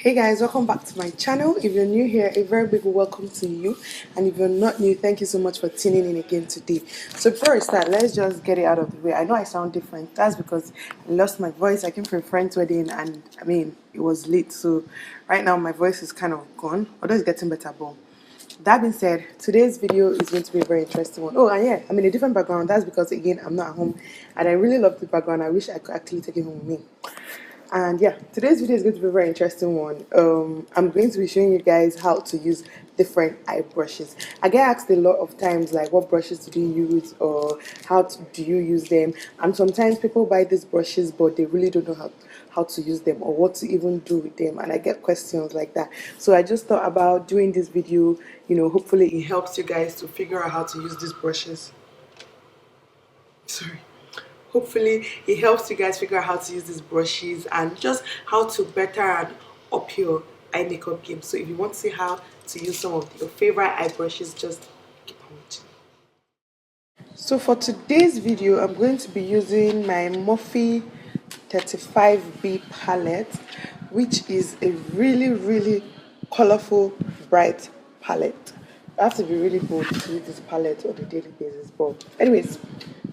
Hey guys, welcome back to my channel. If you're new here, a very big welcome to you, and if you're not new, thank you so much for tuning in again today. So before I start, let's just get it out of the way. I know I sound different. That's because I lost my voice. I came from a friend's wedding, and it was late, so right now my voice is kind of gone, although it's getting better. But that being said, today's video is going to be a very interesting one. Oh, and yeah, I'm in a different background. That's because again, I'm not at home, and I really love the background. I wish I could actually take it home with me. And yeah, today's video is going to be a very interesting one. I'm going to be showing you guys how to use different eye brushes. I get asked a lot of times like, what brushes do you use, or do you use them? And sometimes people buy these brushes but they really don't know how to use them or what to even do with them, and I get questions like that. So I just thought about doing this video. Hopefully it helps you guys to figure out how to use these brushes. Sorry. Hopefully it helps you guys figure out how to use these brushes and just how to better and up your eye makeup game. So if you want to see how to use some of your favorite eye brushes, just keep on watching. So for today's video, I'm going to be using my Morphe 35B palette, which is a really colorful, bright palette. I have to be really bold to use this palette on a daily basis. But anyways,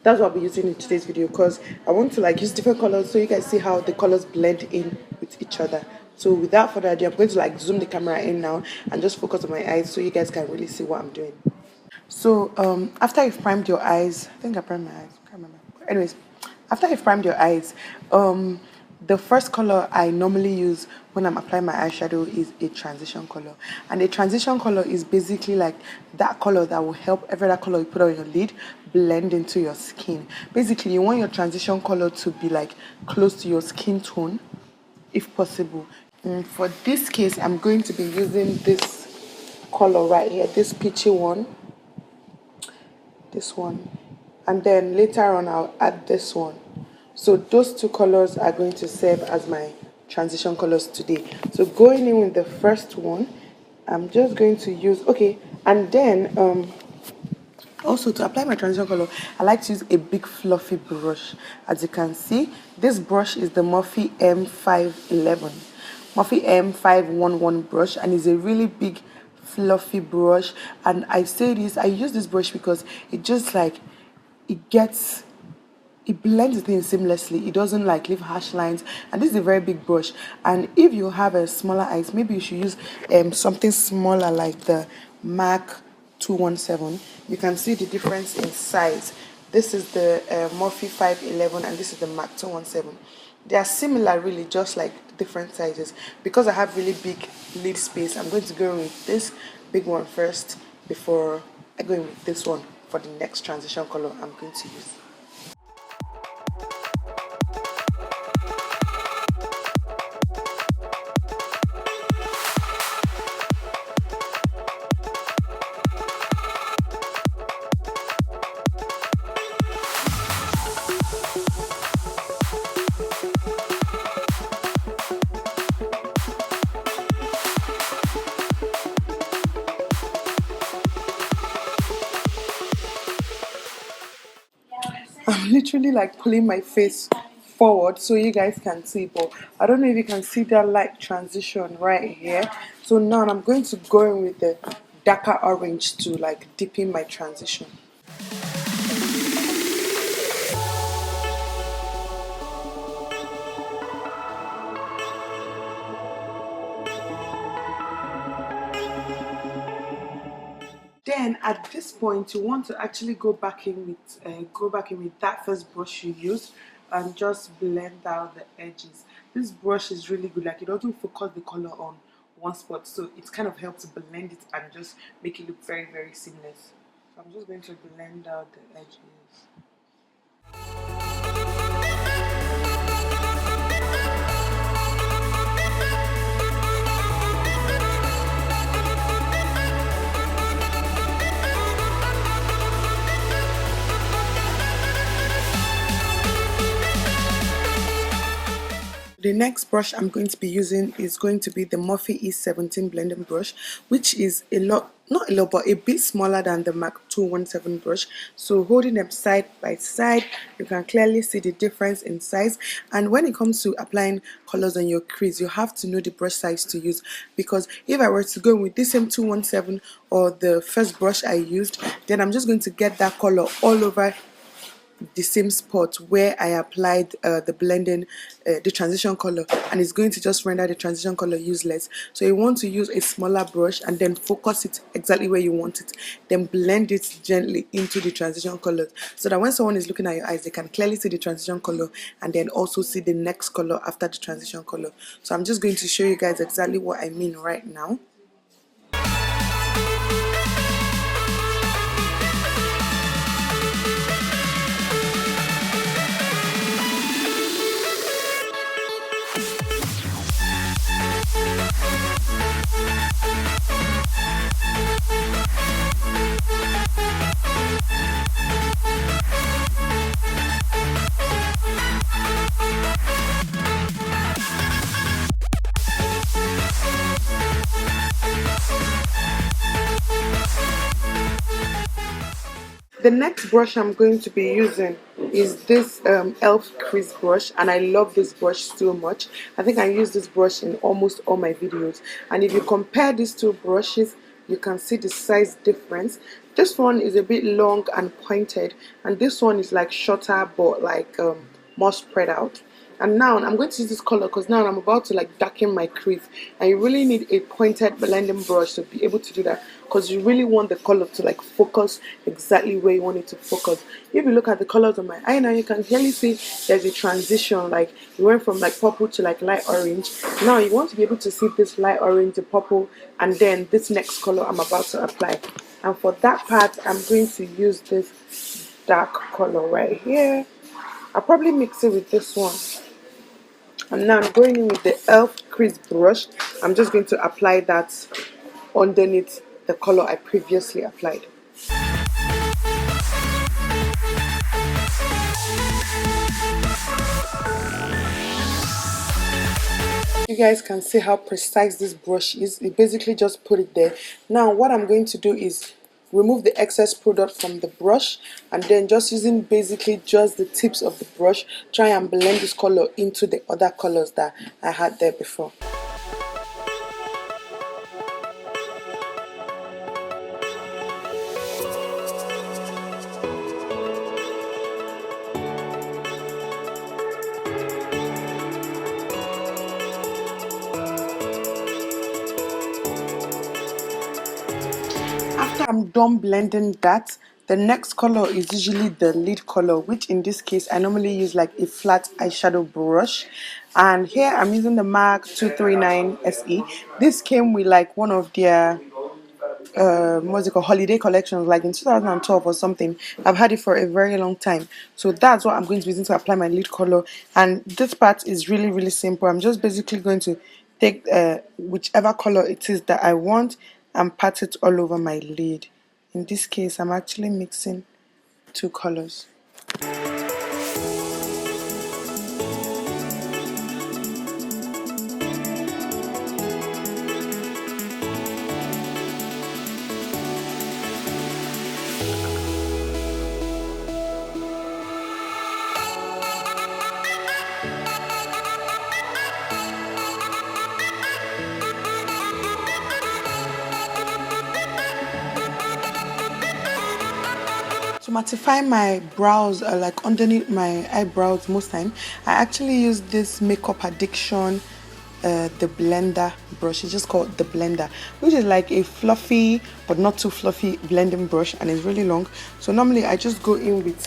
that's what I'll be using in today's video, because I want to use different colors so you guys see how the colors blend in with each other. So without further ado, I'm going to zoom the camera in now and just focus on my eyes so you guys can really see what I'm doing. So after you've primed your eyes, I think I primed my eyes, I can't remember. Anyways, after you've primed your eyes, the first color I normally use when I'm applying my eyeshadow is a transition color. And a transition color is basically like that color that will help every other color you put on your lid blend into your skin. Basically, you want your transition color to be close to your skin tone, if possible. For this case, I'm going to be using this color right here, this peachy one, this one, and then later on I'll add this one. So those two colors are going to serve as my transition colors today. So going in with the first one, I'm just going to use, okay, and then also to apply my transition color, I like to use a big fluffy brush. As you can see, this brush is the Morphe M511, Morphe M511 brush, and it's a really big fluffy brush. And I use this brush because it just it blends things seamlessly. It doesn't leave harsh lines, and this is a very big brush. And if you have a smaller eyes, maybe you should use something smaller like the MAC 217. You can see the difference in size. This is the Morphe 511 and this is the MAC 217. They are similar, really, just different sizes. Because I have really big lid space, I'm going to go with this big one first before I go in with this one for the next transition color I'm going to use. I'm literally pulling my face forward so you guys can see, but I don't know if you can see that light transition right here. So now I'm going to go in with the darker orange to deepen my transition. Then at this point, you want to actually go back in with that first brush you used and just blend out the edges. This brush is really good. It doesn't focus the color on one spot, so it kind of helps blend it and just make it look very seamless. So I'm just going to blend out the edges. The next brush I'm going to be using is going to be the Morphe E17 blending brush, which is a lot not a lot, but a bit smaller than the Mac 217 brush. So holding them side by side, you can clearly see the difference in size. And when it comes to applying colors on your crease, you have to know the brush size to use, because if I were to go with this same 217 or the first brush I used, then I'm just going to get that color all over the same spot where I applied the blending, the transition color, and it's going to just render the transition color useless. So you want to use a smaller brush and then focus it exactly where you want it, then blend it gently into the transition colors, so that when someone is looking at your eyes, they can clearly see the transition color and then also see the next color after the transition color. So I'm just going to show you guys exactly what I mean right now. The next brush I'm going to be using is this e.l.f. crease brush, and I love this brush so much. I think I use this brush in almost all my videos, and if you compare these two brushes, you can see the size difference. This one is a bit long and pointed, and this one is like shorter but like more spread out. And now I'm going to use this color because now I'm about to like darken my crease, and you really need a pointed blending brush to be able to do that, because you really want the color to like focus exactly where you want it to focus. If you look at the colors on my eye now, you can clearly see there's a transition, like you went from like purple to like light orange. Now you want to be able to see this light orange, the purple, and then this next color I'm about to apply. And for that part, I'm going to use this dark color right here. I'll probably mix it with this one. And now I'm going in with the e.l.f. crease brush. I'm just going to apply that underneath the color I previously applied. You guys can see how precise this brush is. It basically just put it there. Now what I'm going to do is remove the excess product from the brush, and then just using basically just the tips of the brush, try and blend this color into the other colors that I had there before. After I'm done blending that, the next color is usually the lead color, which in this case I normally use like a flat eyeshadow brush. And here I'm using the MAC 239 SE. This came with like one of their what's it called, holiday collections, like in 2012 or something. I've had it for a very long time, so that's what I'm going to be using to apply my lid color. And this part is really simple. I'm just basically going to take whichever color it is that I want and pat it all over my lid. In this case, I'm actually mixing two colors. To mattify my brows, like underneath my eyebrows most time, I actually use this Makeup Addiction the blender brush. It's just called the blender, which is like a fluffy but not too fluffy blending brush, and it's really long. So normally I just go in with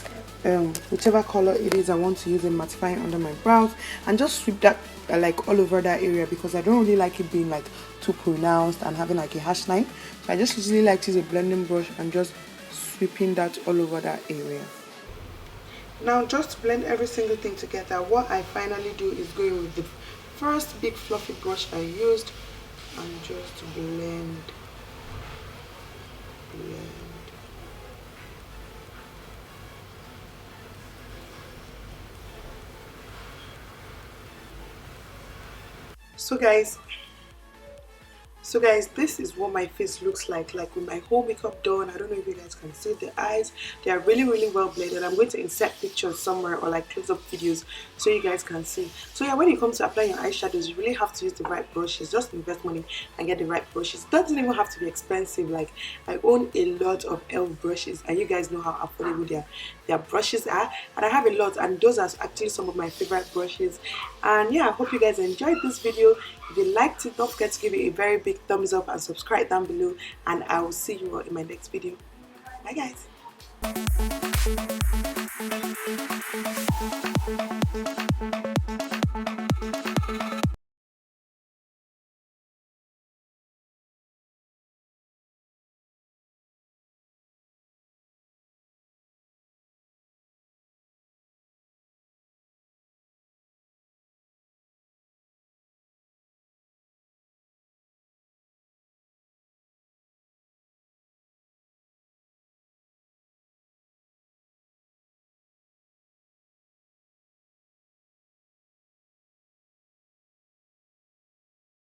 whichever color it is I want to use in mattifying under my brows, and just sweep that like all over that area, because I don't really like it being like too pronounced and having like a harsh line. So I just usually like to use a blending brush and just sweeping that all over that area. Now just to blend every single thing together, what I finally do is go in with the first big fluffy brush I used and just blend. So guys, So guys, this is what my face looks like with my whole makeup done. I don't know if you guys can see the eyes. They are really well blended. I'm going to insert pictures somewhere or like close-up videos so you guys can see. So yeah, when it comes to applying your eyeshadows, you really have to use the right brushes. Just invest money and get the right brushes. It doesn't even have to be expensive. Like, I own a lot of elf brushes and you guys know how affordable their brushes are, and I have a lot, and those are actually some of my favorite brushes. And yeah, I hope you guys enjoyed this video. If you liked it, don't forget to give it a very big thumbs up and subscribe down below, and I will see you all in my next video. Bye guys.